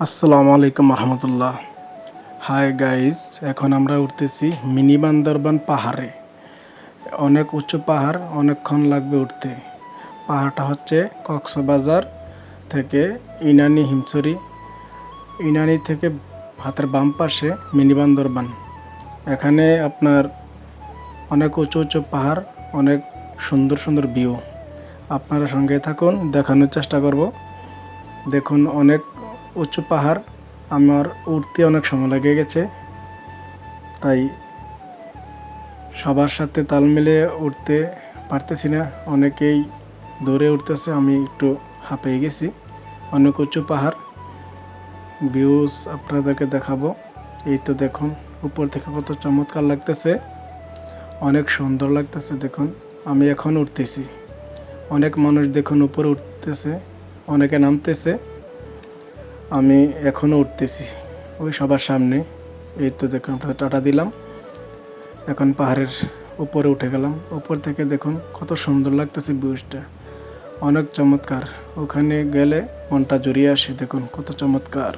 আসসালামু আলাইকুম রহমতুল্লাহ। Hi guys, এখন আমরা উঠতেছি মিনি বান্দরবান পাহাড়ে। অনেক উঁচু পাহাড়, অনেকক্ষণ লাগবে উঠতে। পাহাড়টা হচ্ছে কক্সবাজার থেকে ইনানি হিমছড়ি। ইনানি থেকে হাতের বাম পাশে মিনি বান্দরবান। এখানে আপনার অনেক উঁচু উঁচু পাহাড়, অনেক সুন্দর সুন্দর ভিউ। আপনারা সঙ্গে থাকুন, দেখানোর চেষ্টা করব। দেখুন, অনেক উঁচু পাহাড়, আমার উঠতে অনেক সময় লেগে গেছে, তাই সবার সাথে তাল মিলিয়ে উঠতে পারতেছি না। অনেকেই দৌড়ে উঠতেছে, আমি একটু হাঁপিয়ে গেছি। অনেক উঁচু পাহাড়, ভিউজ আপনাদেরকে দেখাবো। এই তো দেখুন, উপর থেকে কত চমৎকার লাগতেছে, অনেক সুন্দর লাগতেছে। দেখুন, আমি এখন উঠতেছি। অনেক মানুষ দেখুন উপরে উঠতেছে, অনেকে নামতেছে। আমি এখনও উঠতেছি ওই সবার সামনে। এই তো দেখুন, আপনাদের টাটা দিলাম। এখন পাহাড়ের উপরে উঠে গেলাম। উপর থেকে দেখুন কত সুন্দর লাগতেছে, ভিউজটা অনেক চমৎকার। ওখানে গেলে মনটা জুড়িয়ে আসে। দেখুন কত চমৎকার।